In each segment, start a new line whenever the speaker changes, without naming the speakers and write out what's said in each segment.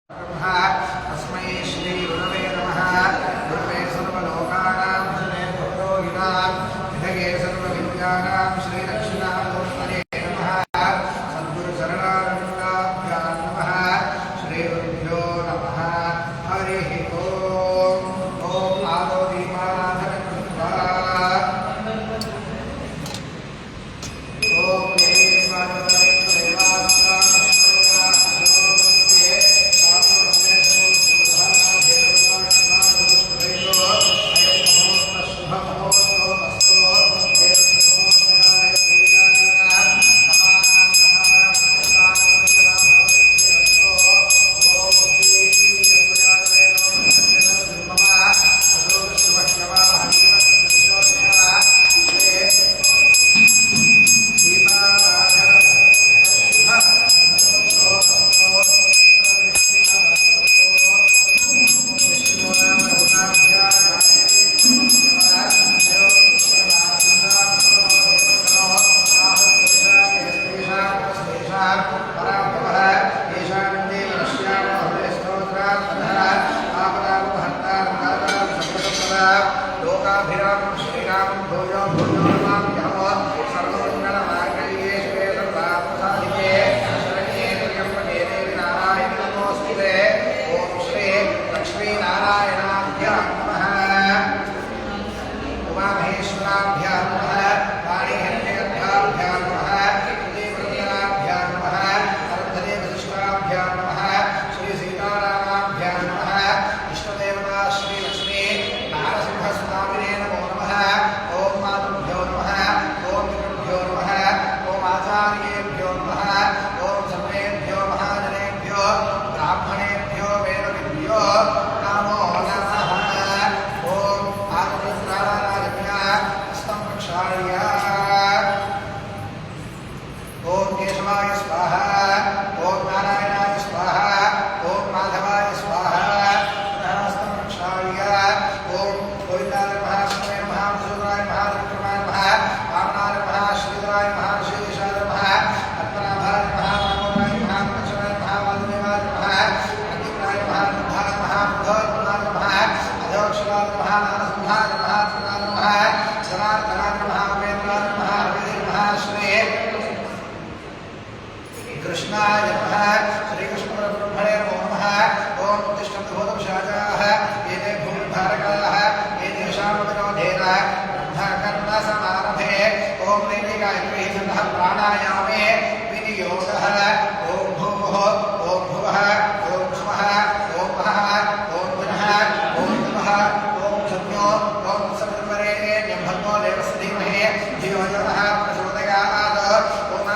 तस्मै श्री गुरवे नमः। गुरवे सर्वलोकानां विष्णवे भवरोगिणां विधये सर्वविद्यानां श्रीदक्षिणामूर्तये नमः। सद्गुरुचरणारविन्दाभ्यां नमः। श्रीगुरुभ्यो नमः। हरिः ओम्। ॐ आदौ दीपाराधनं कृत्वा कृष्णाय नमः। श्रीकृष्णपरब्रह्मणे नमो नमः। ओम उत्तिष्ठन्तु भूतपिशाचाः एते भूमिभारकाः एतेषां विरोधेन ब्रह्मकर्मसमारभे ओम नैतिकायत्रिः छन्दः प्राणायामे विनियोगः ओम भूः ओम भुवः ओम स्वः ओम महः ओम पुनः ओम नमः ओम सत्यो ओम सत्वरेण्यं भर्गो देवस्य धीमहि धियो यो नः प्रचोदयात् ओम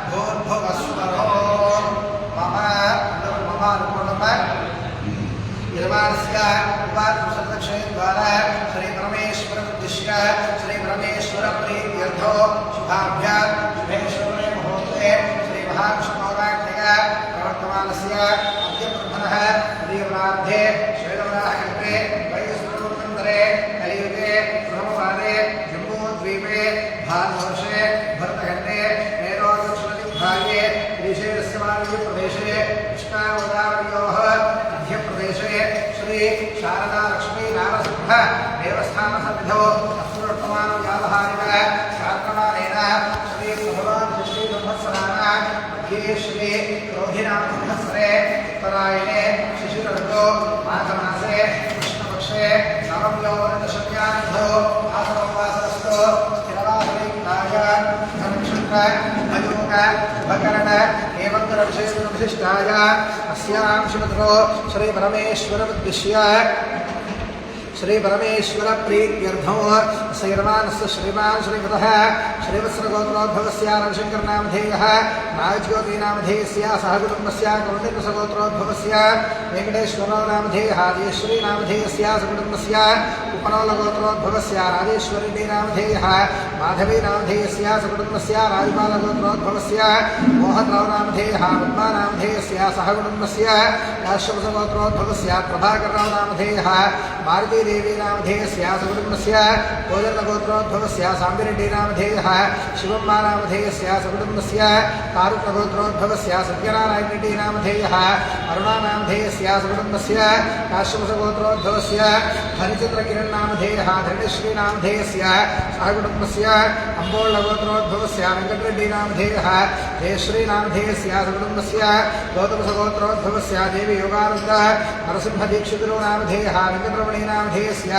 भूर्भुवस्वरो मम यजमानस्य उपासदक्षयद्वारा श्रीपरमेश्वरमुद्दिश्य श्रीपरमेश्वरप्रीत्यर्थो शुभाभ्यां शुभेश्वरे मुहूर्ते श्रीमहाविष्णुपौराणिक प्रवर्तमानस्य अद्य ब्रह्मणः प्रियप्रार्थे श्वेतवराहकल्पे वैश्वरूपन्तरे कलियुगे ब्रह्मवादे जम्बूद्वीपे भारतवर्षे भरतखण्डे भागे देशेरस्य प्रदेशे कृष्णागोदावर्योः मध्यप्रदेशे श्री शारदा लक्ष्मी नारसिंह देवस्थानसन्निधौ अस्तुवर्तमानव्यावहारिक शास्त्रमानेन श्री भगवान् श्रीसंवत्सराणां मध्ये श्री क्रोधिनामसंवत्सरे उत्तरायणे शिशिरऋतौ माघमासे कृष्णपक्षे नवम्योदशम्यान्धौ आसववासरस्तु स्थिरवासरीकाय शुभकरण एवं विशिष्टाय अस्यां शिवधरो श्रीपरमेश्वरमुद्दिश्य श्रीपरमेश्वरप्रीत्यर्थं श्रीरमानस्य श्रीमान् श्रीकृतः श्रीवत्सरगोत्रोद्भवस्य रविशङ्करनामधेयः नागज्योतिनामधेयस्य सह कुटुम्बस्य कौण्डिन्यसगोत्रोद्भवस्य वेङ्कटेश्वरो नामधेयः राजेश्वरीनामधेयस्य सकुटुम्बस्य उपनौलगोत्रोद्भवस्य राजेश्वरीनामधेयः माधवीनामधेयस्य सकुटुम्बस्य राजपालगोत्रोद्भवस्य मोहनरावनामधेयः पद्मानामधेयस्य सह कुटुम्बस्य काश्यपसगोत्रोद्भवस्य प्रभाकररावनामधेयः मारुतीदेवीनामधेयस्य सकुटुम्बस्य गोजर्नगोत्रोद्भवस्य साम्बिरेड्डीनामधेयः शिवम्मानामधेयस्य सकुटुम्बस्य आरुणगोत्रोद्भवस्य सत्यनारायणरेड्डी नामधेयः अरुणानामधेयस्य सुकुटुम्बस्य काश्यपसगोत्रोद्भवस्य हरिचन्द्रकिरण్ नामधेयः धरणिश्री नामधेयस्य सहकुटुम्बस्य अम्बोळगोत्रोद्भवस्य वेङ्कटरेड्डी नामधेयः जयश्री नामधेयस्य सुकुटुम्बस्य गौतमसगोत्रोद्भवस्य देवी योगानन्द नरसिंहदीक्षितुरो नामधेयः वेङ्कटरमणी नामधेयस्य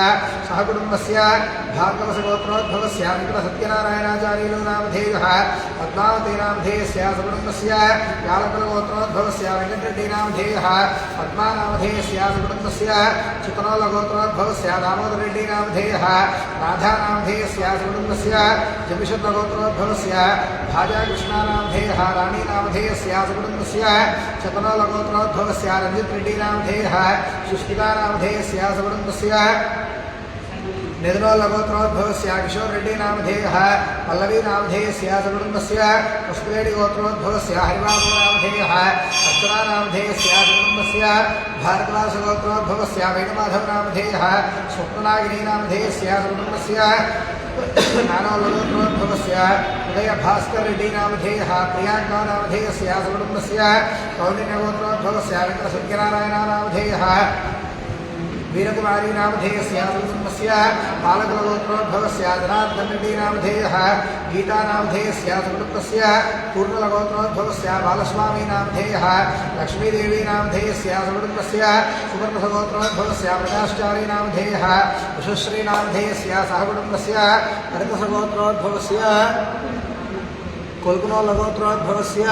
सहकुटुम्बस्य भार्गवसगोत्रोद्भवस्य वेङ्कटसत्यनारायणाचार्युलो नामधेयः पद्मावती नामधेयस्य सुकुटुम्बस्य यालकुलगोत्रोद्भवस्य वेङ्कटरेड्डी नामधेयः पद्मा नामधेयस्य सुकुटुम्बस्य चितनोलगोत्रोद्भवस्य दामोदररेड्डी नामधेयः राधा नामधेयस्य सुकुटुम्बस्य जमिषद्गोत्रोद्भवस्य भाजाकृष्णा नामधेयः राणी नामधेयस्य सुकुटुम्बस्य चितनोलगोत्रोद्भवस्य रञ्जितरेड्डी नामधेयः सुष्मिता नामधेयस्य सुकुटुम्बस्य निधनोल्लगोत्रोद्भवस्य किशोररेड्डी नामधेयः पल्लवी नामधेयस्य सुकुटुम्बस्य पुष्परेड्डी गोत्रोद्भवस्य हरिबाबु नामधेयः अर्चना नामधेयस्य सुकुटुम्बस्य भारद्वाजगोत्रोद्भवस्य वेणुमाधव नामधेयः स्वप्ननागिनी नामधेयस्य सुकुटुम्बस्य नानोल्लगोत्रोद्भवस्य उदयभास्कररेड्डी नामधेयः प्रियांका नामधेयस्य सुकुटुम्बस्य कौण्डिन्यगोत्रोद्भवस्य वेङ्कटसत्यनारायण नामधेयः वीरकुमारी नामधेयस्य सुकुटुम्बस्य बालकुलगोत्रोद्भवस्य जनार्दनरेड्डी नामधेयः गीता नामधेयस्य सुकुटुम्बस्य पूर्णलगोत्रोद्भवस्य बालस्वामी नामधेयः लक्ष्मीदेवी नामधेयस्य सुकुटुम्बस्य सुवर्णसगोत्रोद्भवस्य प्रकाशचारी नामधेयः उषश्री नामधेयस्य सहकुटुम्बस्य हरितसगोत्रोद्भवस्य कोल्कुनोलगोत्रोद्भवस्य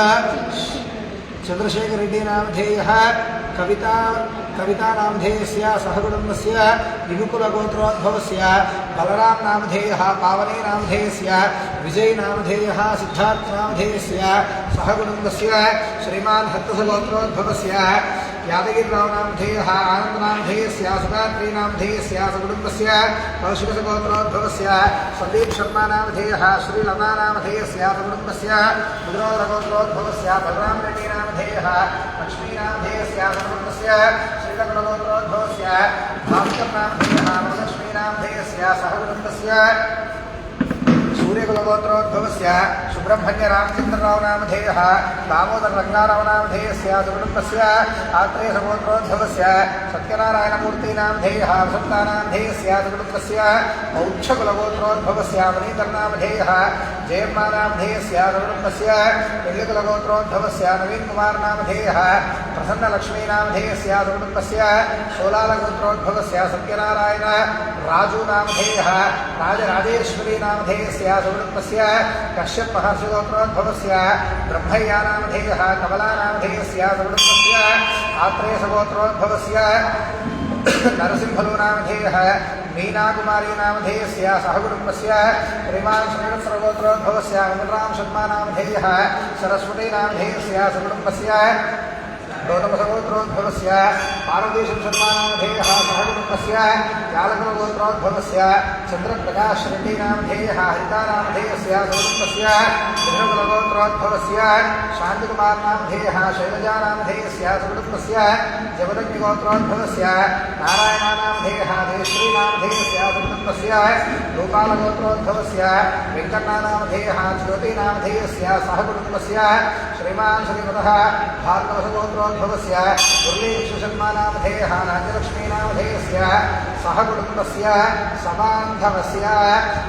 चंद्रशेखररेड्डी नामधेयः कविता नामधेयस्य सहकुटुम्बस्य विमुकुलगोत्रोद्भवस्य बलराम नामधेयः पावनी नामधेयस्य विजय नामधेयः सिद्धार्थ नामधेयस्य सहकुटुम्बस्य श्रीमान् हर्तसगोत्रोद्भवस्य यादगिरिराव नामधेयः आनंद नामधेयस्य सुगात्री नामधेयस्य सहकुटुम्बस्य कौशिकसगोत्रोद्भवस्य संदीप शर्मा नामधेयः श्रीलता नामधेयस्य सहकुटुम्बस्य मुद्रोलगोत्रोद्भवस्य बलराम रेड्डी नामधेयः लक्ष्मी नामधेयस्य सहकुटुम्बस्य श्रीलकगोत्रोद्भवस्य भास्कर नामधेयः वरलक्ष्मी नामधेयस्य सहकुटुम्बस्य सूर्यकुलगोत्रोद्भवस्य सुब्रह्मण्य रामचंद्रराव नामधेयः दामोदर रंगाराव नामधेयस्य सुकुटुम्बस्य आत्रेयसगोत्रोद्भवस्य सत्यनारायणमूर्ति नामधेयः वसन्ता नामधेयस्य सुकुटुम्बस्य मौक्षकुलगोत्रोद्भवस्य मणिधर नामधेयः जयम्मा नामधेयस्य सुकुटुम्बस्य पिल्लिकुलगोत्रोद्भवस्य नवीन कुमार नामधेयः प्रसन्नलक्ष्मी नामधेयस्य सुकुटुम्बस्य शोलालगोत्रोद्भवस्य सत्यनारायण राजू नामधेयः राजराजेश्वरी नामधेयस्य सुकुटुम्बस्य कश्यप महर्षिगोत्रोद्भवस्य ब्रह्मय्या नामधेयः कमला नामधेयस्य सुकुटुम्बस्य आत्रेयसगोत्रोद्भवस्य नरसिंहलो नामधेयः मीनाकुमारी नामधेयस्य सहकुटुम्बस्य श्रीमान् श्रीवत्सगोत्रोद्भवस्य वेङ्कटराम शर्मा नामधेयः सरस्वती नामधेयस्य सहकुटुम्बस्य गौतमसगोत्रोद्भवस्य पार्वतीशं शर्मा नामधेयः सहकुटुम्बस्य यालकुलगोत्रोद्भवस्य चन्द्रप्रकाशरेड्डी नामधेयः हरिता नामधेयस्य सहकुटुम्बस्य गृहकुलगोत्रोद्भवस्य शान्तिकुमार नामधेयः शैलजा नामधेयस्य सहकुटुम्बस्य जमदग्निगोत्रोद्भवस्य नारायण नामधेयः जयश्री नामधेयस्य सहकुटुम्बस्य गोपालगोत्रोद्भवस्य वेङ्कटना नामधेयः ज्योति नामधेयस्य सहकुटुम्बस्य श्रीमान् श्रीमतः भार्गवसगोत्रोद्भवस्य मुरलीकृष्णशर्मा नामधेयः नागलक्ष्मी नामधेयस्य सहकुटुम्बस्य सबान्धवस्य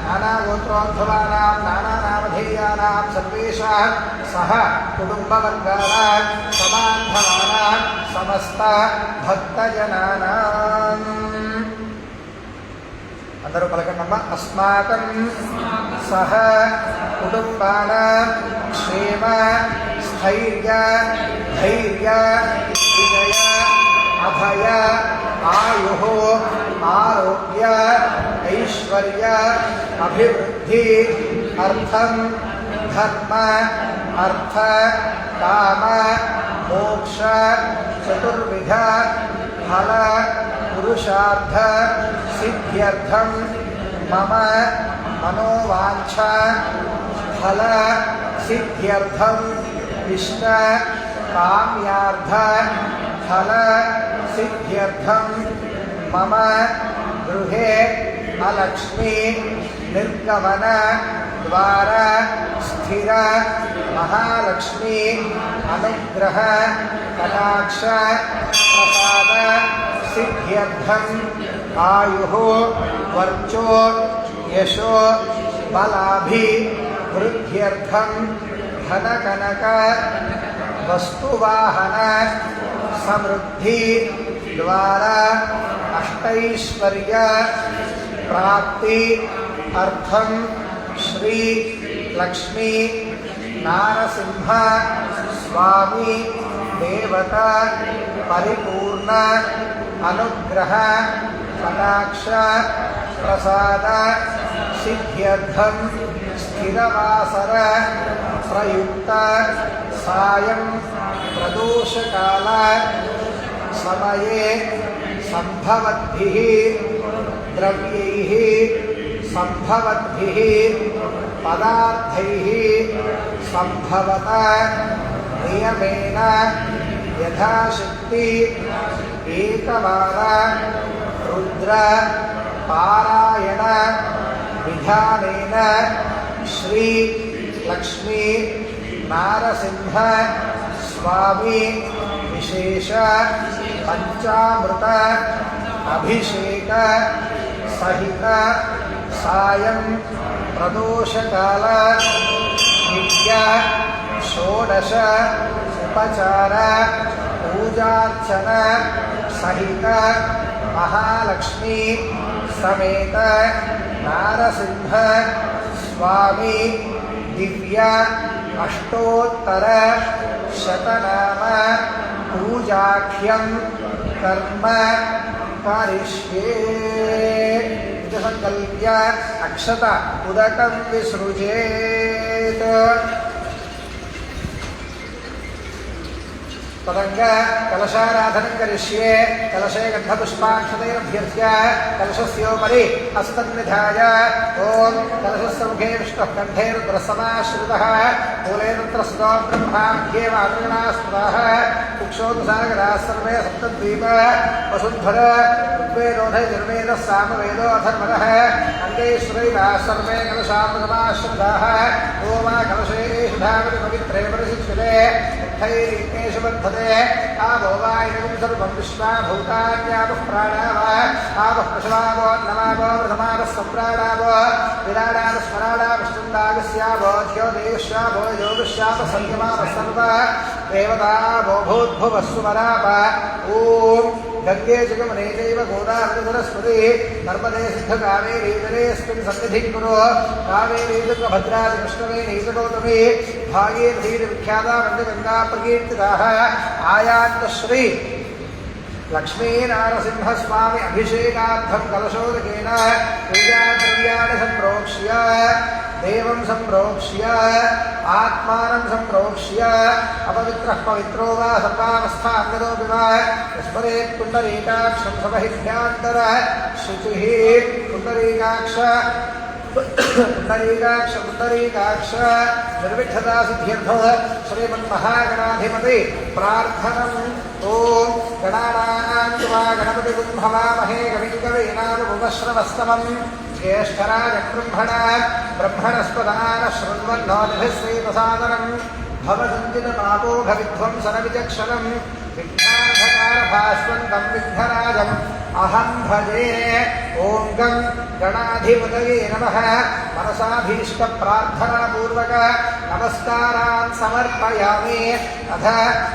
नानागोत्रोद्भवानां नानानामधेयानां सर्वेषां सह कुटुम्बवर्गानां सबान्धवानां समस्त भक्तजनानाम् अंदरू पलकंडम्मा अस्माकं सह कुटुंबानां क्षेम स्थैर्य धैर्य विजय अभय आयुः आरोग्य ऐश्वर्य अभिवृद्धि अर्थं धर्म अर्थ काम मोक्ष चतुर्विध फल पुरुषार्थ सिद्ध्यर्थं मम मनोवांछा फल सिद्ध्यर्थं इष्ट काम्यार्थ फल सिद्ध्यर्थं मम गृहे अलक्ष्मी निर्गमन द्वार स्थिर महालक्ष्मी अनुग्रह कटाक्ष प्रसाद सिद्ध्यर्थम आयुः वर्चो यशो बलाभि वृद्ध्यर्थम धन कनक वस्तुवाहन समृद्धि द्वारा अष्टैश्वर्य प्राप्ति अर्थम श्री लक्ष्मी नारसिंह स्वामी देवता परिपूर्ण अनुग्रह कटाक्ष प्रसाद सिद्ध्यर्थम स्थिरवासर प्रयुक्त सायं प्रदोषकाल समये संभवद्भिः द्रव्यैः संभवद्भिः पदार्थैः संभवत नियमेन यथाशक्ति एकवार रुद्र पारायण विधानेन श्री लक्ष्मी नारसिंह स्वामी विशेष पंचामृत अभिषेक सहित सायं प्रदोषकाल नित्य षोडश उपचार पूजार्चन सहित महालक्ष्मी समेत नारसिंह स्वामी दिव्य अष्टोत्तर शतनाम पूजाख्यं कर्म करिष्ये इति संकल्प्य अक्षत उदकं विसृजेत्। तदंग कलशाराधनं करिष्ये। कलशे गन्धपुष्पाक्षतैरभ्यर्च्य कलशस्योपरि हस्तन्निधाय ओं कलशस्य मुखे विष्णुः कण्ठे रुद्रसमाश्रितः मूले रुद्रस्ततो ब्रह्माभ्येव अग्रणा स्मृतः कुक्षोदसागराः सर्वे सप्तद्वीप वसुन्धर ऋग्वेदोऽथ यजुर्वेदः सामवेदो अथर्वणः अङ्गैश्वरैराः सर्वे कलशामृतमाश्रिताः ओमा कलशेषु धावति पवित्रे परिशिच्यते इत्थैरेकेषु वर्धते आवो वा इदं सर्वं विश्वा भूतान्यापः प्राणावा आवः पशवावो नमावो प्रथमावः सम्प्राणावो विराडावः स्मराडावश्चन्दागस्यावो ध्यो देवश्यावो योगश्यावः सन्यमावः सर्व देवतावो भूद्भुवः सुमराप ॐ गंगे जगमने चैव गोदावरी सरस्वती नर्मदे सिद्धकावेरी जलेऽस्मिन् सन्निधिं कुरु कावेरी तुङ्गभद्रादि कृष्णवेणी च गौतमी भागीरथी विख्याता वन्दगङ्गा प्रकीर्तिताः आयान्तश्री लक्ष्मीनारसिंहस्वामी अभिषेकार्थं कलशोदकेन पूजाद्रव्याणि सम्प्रोक्ष्य देवं सम्प्रोक्ष्य आत्मानं सम्प्रोक्ष्य अपवित्रः पवित्रो वा सर्वावस्थाङ्गतोऽपि वा स्मरेत् पुण्डरीकाक्षं सपहिभ्यान्तर शुचिः पुण्डरीकाक्ष पुण्डरीकाक्ष निर्विघ्नता सिद्ध्यर्थः श्रीमन्महागणाधिपति प्रार्थनम् ओं गणानां त्वा गणपतिं हवामहे कविं कवीनामुपश्रवस्तमम् ज्येष्ठराजं ब्रह्मणस्पदानः शृण्वन्नोतिभिश्रीप्रसादनम् भवसञ्चितपापोघविध्वंसनविचक्षणम् विघ्नान्धकारभास्वन्तं विघ्नराजम् अहं भजे ॐ गं गणाधिपतये नमः मनसाभीष्टप्रार्थनापूर्वक नमस्कारान् समर्पयामि। अथ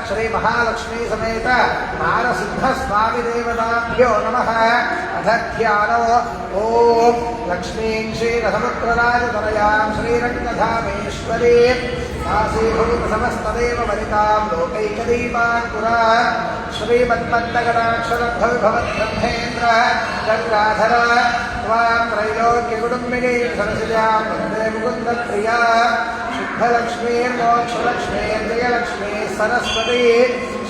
श्रीमहालक्ष्मी समेत नारसिंहस्वामिदेवताभ्यो नमः। अथ ध्यानो ॐ लक्ष्मीं श्रीरसमुद्रराजतनयां श्रीरङ्गधामेश्वरीं काशीभूतसमस्तदेव वनितां लोकैकदीपाङ्कुरा श्रीमन्मन्दगणाक्षरभविभवद्ब्रह्मेन्द्र गङ्गाधर त्वां त्रैलोक्यकुटुम्बिनीं सरसिजां वन्दे मुकुन्दप्रिया शुद्धलक्ष्मीर्मोक्षलक्ष्मीर्जयलक्ष्मी सरस्वती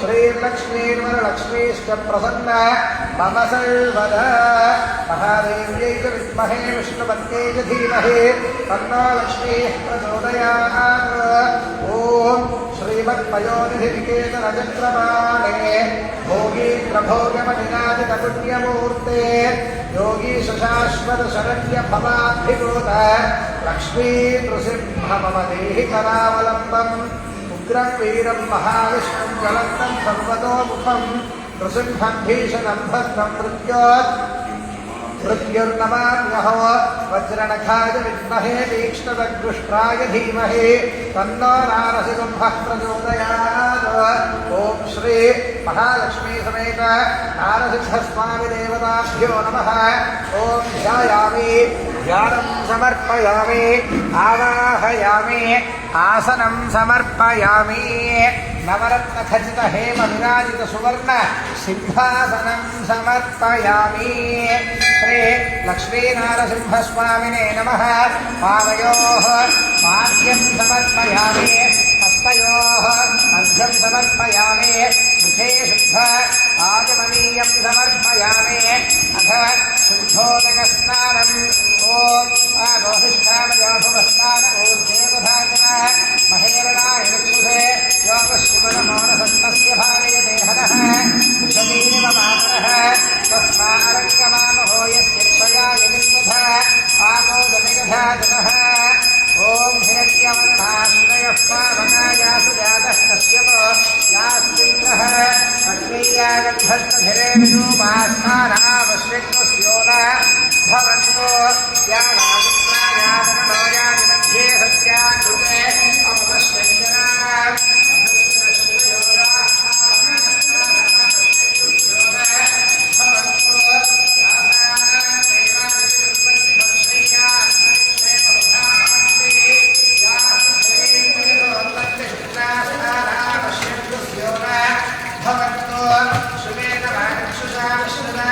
श्रीर्लक्ष्मीर्वरलक्ष्मीश्च प्रसन्न मम सर्वदा। महादेव्यै च विद्महे विष्णुपत्न्यै च धीमहि तन्नो लक्ष्मीः प्रचोदयात्। ॐ श्रीमत्पयोनिधिनिकेतनचक्रपाणे भोगीन्द्रभोगमनिनादितपुण्यमूर्ते योगीशशाश्वतशरण्यभवाभिभूत लक्ष्मी नृसिंहमदेहि करावलम्बम् उग्रं वीरं महाविष्णुं ज्वलन्तं सर्वतोमुखं नृसिंहं भीषणं भद्रं मृत्युर्नमाम्यहो वज्रणखाय विद्महे तीक्ष्णदग्दुष्ट्राय धीमहि तन्नो नारसिंहः प्रचोदयात्। ॐ श्री महालक्ष्मी समेत नारसिंहस्वामी देवताभ्यो नमः। ॐ ध्यायामि ध्यानं समर्पयामि आवाहयामि आसनं समर्पयामि नवरत्नखचित हेम विराजित सुवर्ण सिंहासनं समर्पयामि। श्री लक्ष्मीनारसिंहस्वामिने नमः। पादयोः पाद्यं समर्पयामि हस्तयोः अर्घ्यं समर्पयामि मुखे शुद्ध आचमनीयं समर्पयामि अथ शुद्धोदकस्नानम् ॐ रोहिष्ठामयोभुवस्नानमूर्धेवधाचन महेरणाय चक्षुषे योगशिवनमोनसस्तस्य भावयते हनः वृषभीव मातरः तस्मारङ्गमामहो यस्य क्षयाय निर्वध आमोदनिगधाजनः। ॐ हिरण्यवर्णाश्रयः पावनायासु जातः कश्यपो यास्मिन्द्रः अग्नीयागन्धस्तभिरे विरूपास्थानावश्यक्तस्योन भवन्तो यानागुत्रायातनोयादिमध्ये सत्याकृते अमपश्यञ्जनाः भवन्तो Sumen वाचक्षुषा विश्वदा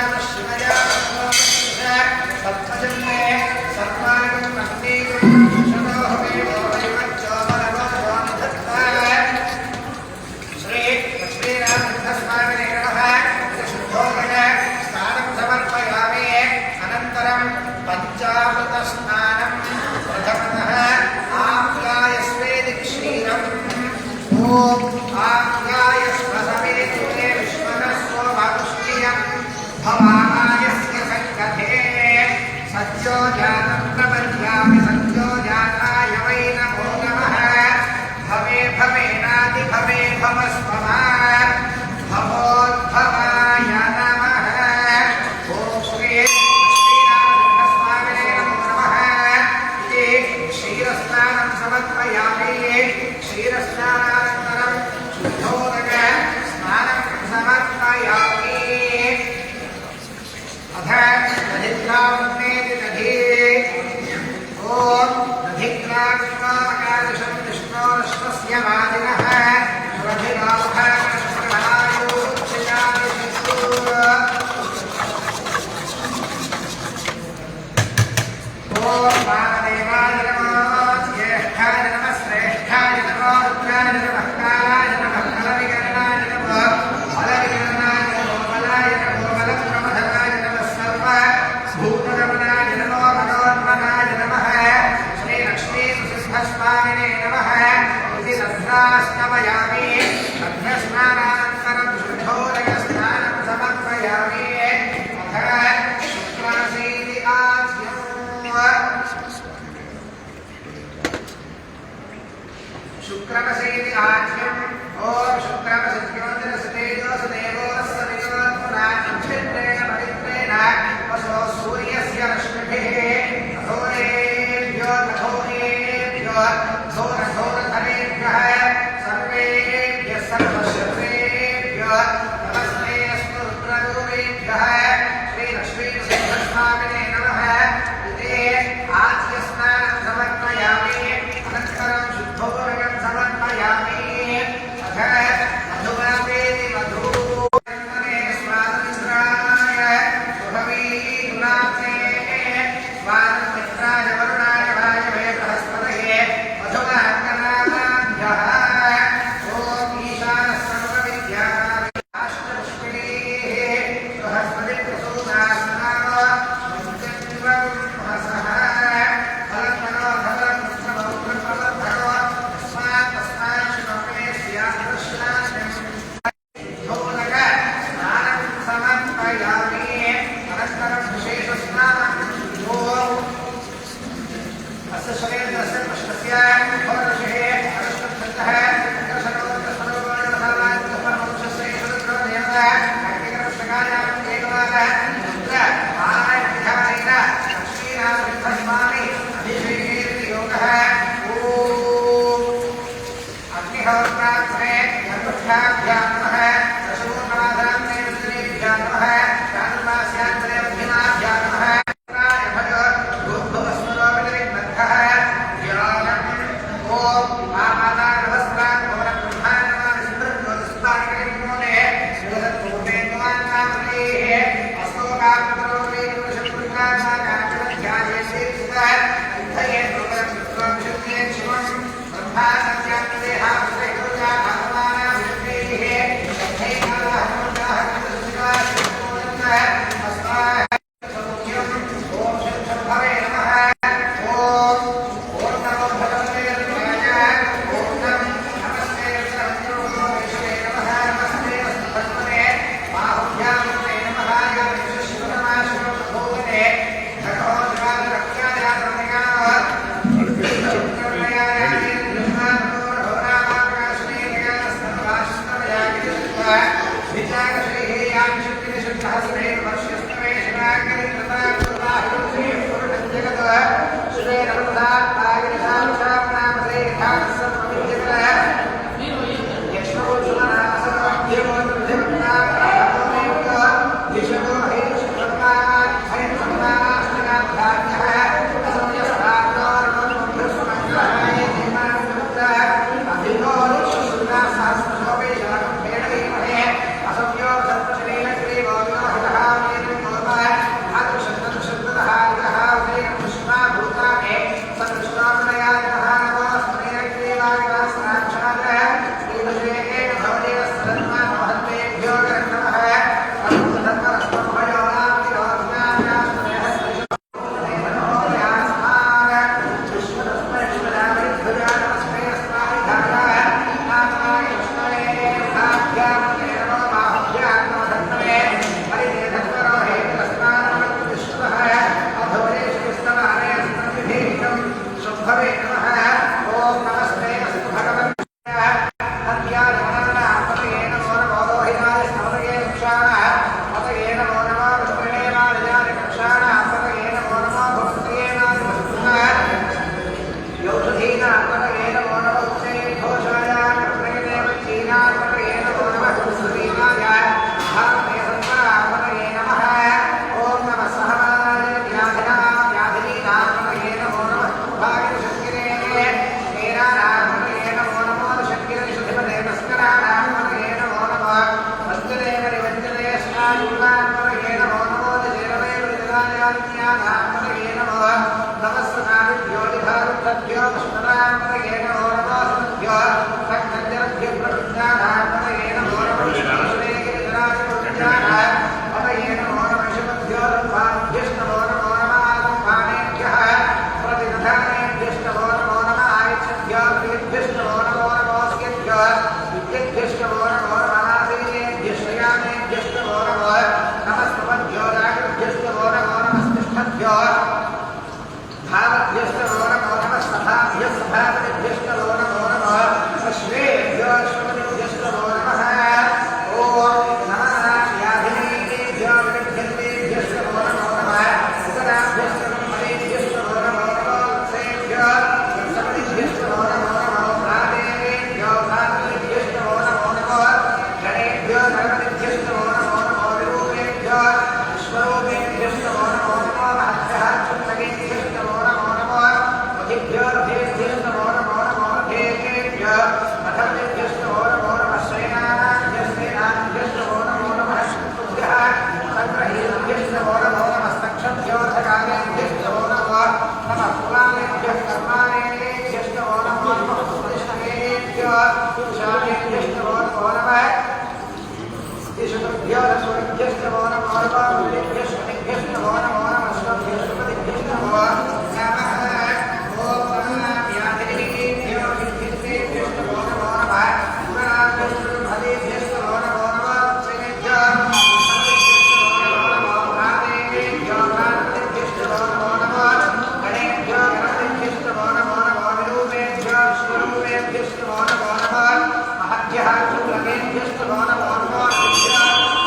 Mahadya Shukrame Vyasthavana Varma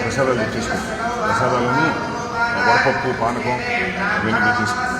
ప్రసాదాలు తీసుకుంటాం. ప్రసాదాలను వడపప్పు పానకం ఇవన్నీ తీసుకుంటాం.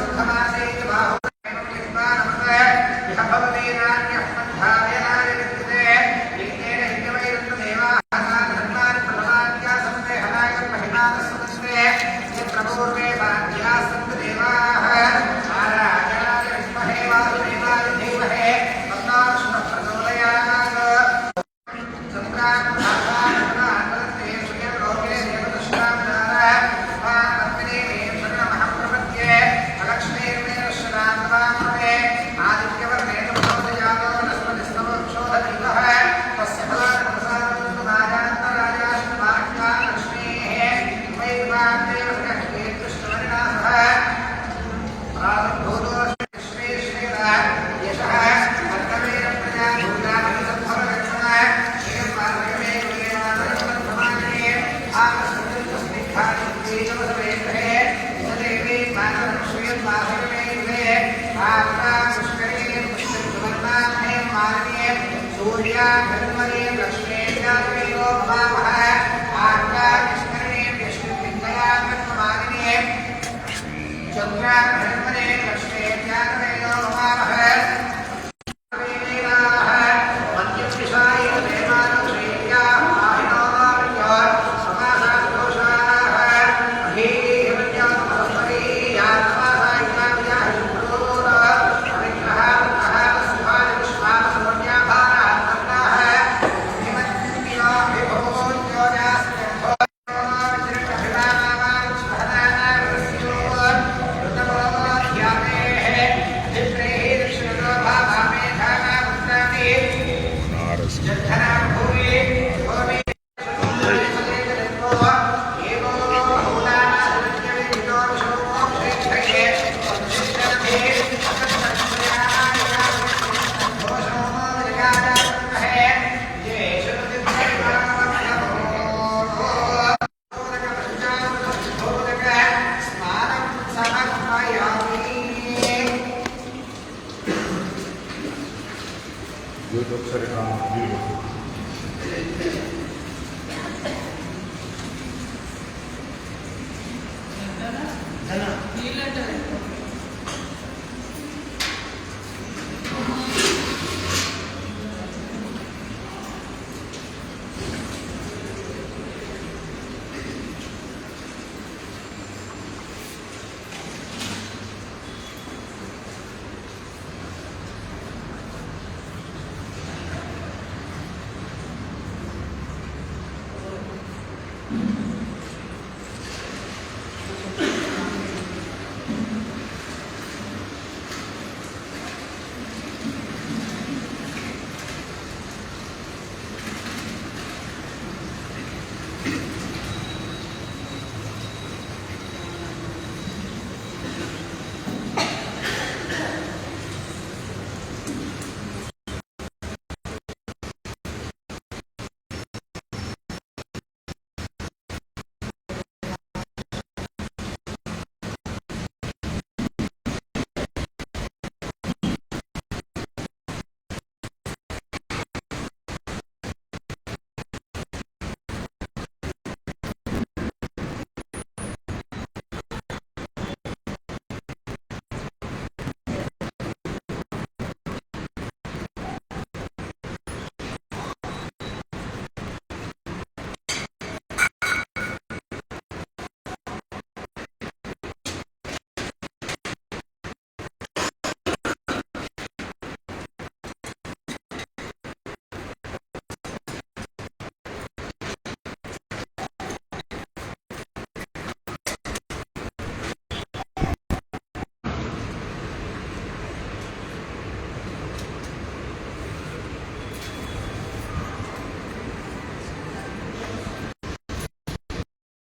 Oh, ఓం